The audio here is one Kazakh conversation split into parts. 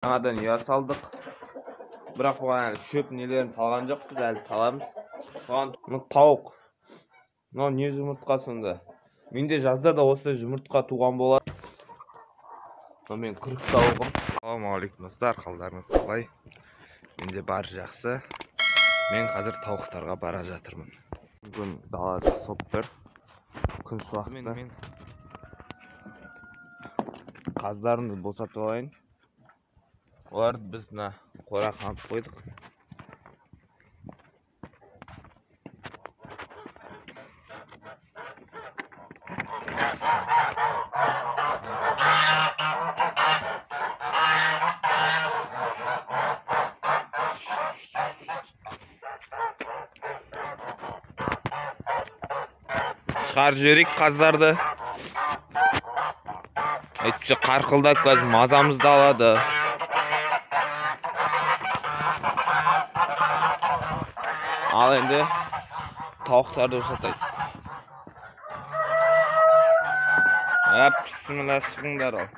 Жаңадан ұя салдық. Бірақ бұған әлі шөп нелерін салған жоқпыз, әлі саламыз. Бұған тауық. Мынау не жұмыртқа сонда? Менде жазда да осылай жұмыртқа туған болады. Мен күрік тауығым. Ассалаумағалейкум достар, қалдарыңыз қалай? Менде бар жақсы. Мен қазір тауықтарға бара жатырмын. Бүгін далада соп тұр. Күн шуақты. Мен қаздарымды босатып алайын. Оларды біз қора қамып қойдық. Шығар жіберейік қаздарды. Әйтпесе қарқылдап қазір мазамызды алады. Ал енді тауықтарды босатайық. Бісміллә, шығыңдар ал.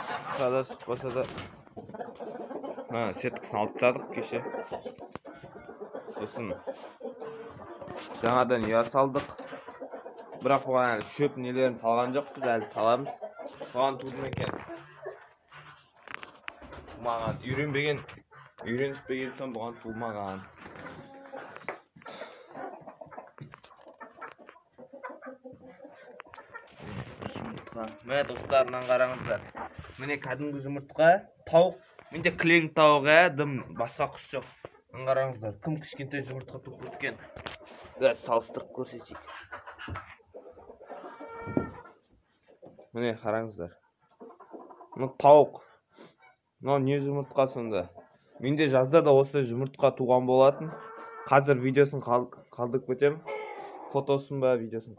Шықса да шықпаса да. Сеткісін алып тастадық кеше. Сосын жаңадан ұя салдық. Бірақ бұған әлі шөп нелерін салған жоқпыз, әлі саламыз. Бұған тудым екен. Маған үйреніспеген соң бұған тумаған. Міне достарынан қараңыздар. Міне кәдімгі жұмыртқа, тауық. Менде кілең тауық, дым, басқа құс жоқ. Қараңыздар, кім кішкентай жұмыртқа туып өткен. Салыстырып көрсетейік. Міне қараңыздар. Мұны тауық. Мынау не жұмыртқа сонда? Менде жазда да осылай жұмыртқа туған болатын. Қазір видеосын қалдырып кетем. Фотосын ба, видеосын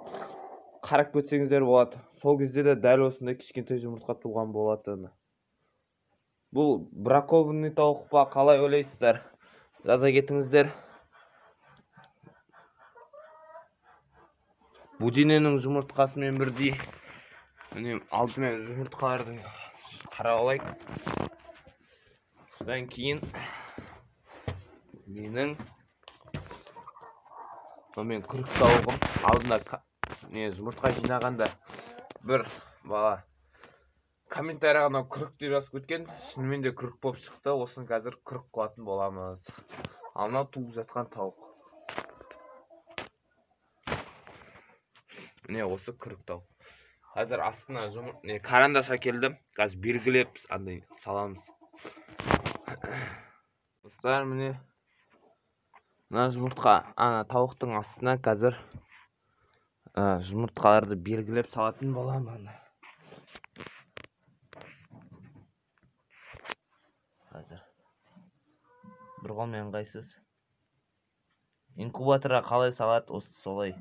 қарап кетсеңіздер болады. Сол кезде де дәл осындай кішкентай жұмыртқа туған болатын. Бұл бракованный тауық па, қалай ойлайсыздар? Жаза кетіңіздер. Будиненің жұмыртқасымен бірдей. Міне алдымен жұмыртқаларды қарап алайық. Содан кейін мен күрік тауығым. Алдында жұмыртқа жинағанда бір бала комментарияға күрік деп жазып кеткен. Шынымен де күрік болып шықты. Осыны қазір күрік қылатын боламыз. Ал мынау туып жатқан тауық. Міне осы күрік тауық. Қазір астына карандаш әкелдім. Қазір белгілеп андай саламыз. Достар, міне мына жұмыртқа, тауықтың астына қазір жұмыртқаларды белгілеп салатын боламын. Қазір бір қолмен ыңғайсыз. Инкубаторға қалай салады, осы солай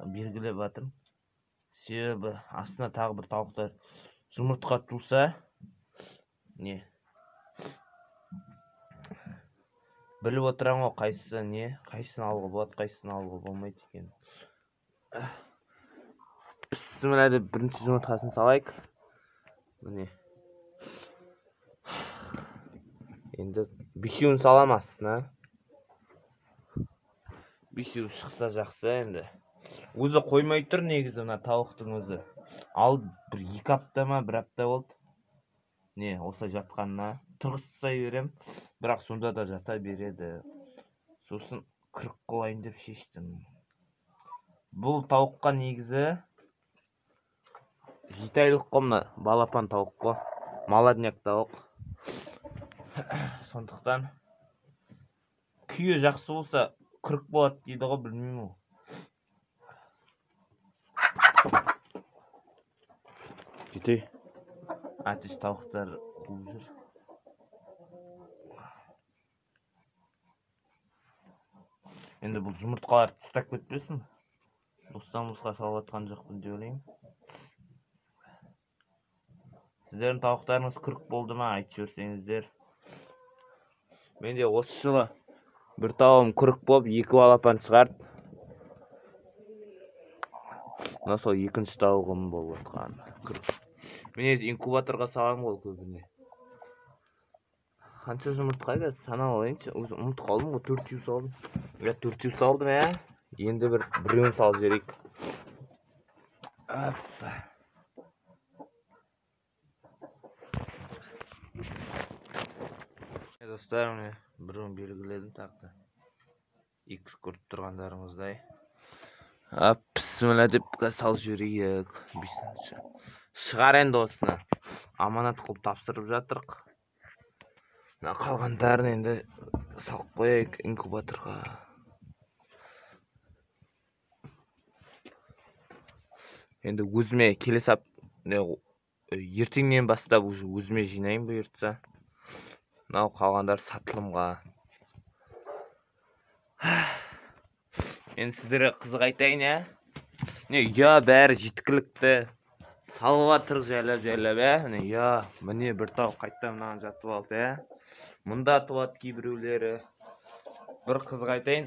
белгілеп жатырмын. Себебі астына тағы бір тауықтар жұмыртқа туса, біліп отырам ғой, қайсысын алуға болады, қайсысын алуға болмайды екен. Бісміллә деп бірінші жұмыртқасын салайық. Міне. Енді бесеуін салам астына. Бесеуі шықса жақсы енді. Өзі қоймай тұр негізі мына тауықтың өзі. Ал бір 2 апта ма, 1 апта болды. Осылай жатқанына тұрғызсай берем, бірақ сонда да жата береді. Сосын күрік қылайын деп шештім. Бұл тауыққа негізі 7 айлық қомна балапан тауық қо. Молодняк тауық. Сондықтан күйі жақсы болса күрік болады дейді ғой, білмеймін. Кетей. Әтеш тауықтар қуып жүр. Енді бұл жұмыртқалар тістап кетпесін. Достан-босқа салып атқан жоқпын деп ойлаймын. Сіздердің тауықтарыңыз күрік болды ма, айтып жіберсеңіздер. Менде осы жылы бір тауығым күрік болып, 2 балапан шығарды. Мына сол екінші тауығым болып отқан күрік. Мен инкубаторға салам ғой көбіне. Qancha жұмыртқаga sanab olayınchi. O'zi unutib qoldim, 400 saldım. Ya 400 saldım ya. Endi birini salib jiberaik. Hoppa. Dostlar, mine birini belgiledim taqda. X ko'rib turganlaringizday. Hop, bismillah deb salib jiberaik. Шығар endi osini. Amonat qilib topshirib жатырық. Qolganlarini endi salib qo'yaylik inkubatorga. Endi o'zime kelesi ertеңнен бастап o'zime жинаймын бұйыртса. Мынау қалғандар сатылымға. Енді сіздерге қызық айтайын, я. Я бәрі жеткілікті. Салып жатырық жайлап, я. Міне бір тау қайттан мынаған жатып алды, я. Мұнда туады кейбіреулері. Бір қызық айтайын.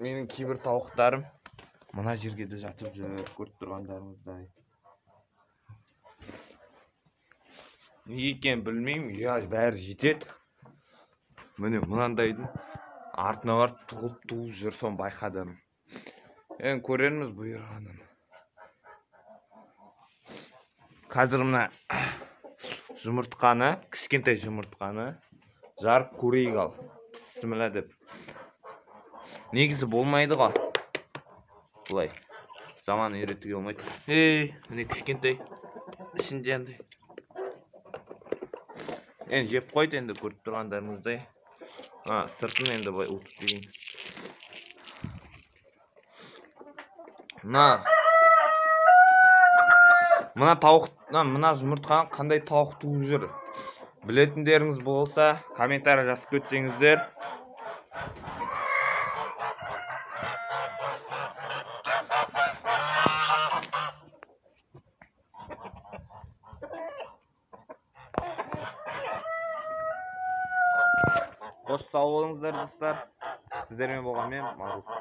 Менің кейбір тауықтарым мына жерге де жатып жүр, көріп тұрғандарыңыздай. Неге екенін білмеймін, я бәрі жетеді. Міне мынандайдың артына барып туып жүр, соны байқадым. Енді көрерміз бұйырғанын. Қазір мына жұмыртқаны, кішкентай жұмыртқаны жарып көрейік ал. Бісміллә деп. Негізі болмайды ғой. Бұлай. Заман үйретуге болмайды. Міне кішкентай. Ішінде андай. Енді жеп қойды, енді көріп тұрғандарыңыздай. Сыртын енді бұлай ұтып дейін. Мына тауық, мына жұмыртқаны қандай тауық туып жүр? Білетіндеріңіз болса, комментария жазып өтсеңіздер. Қош сау болыңыздар, достар. Сіздермен болған мен Марут.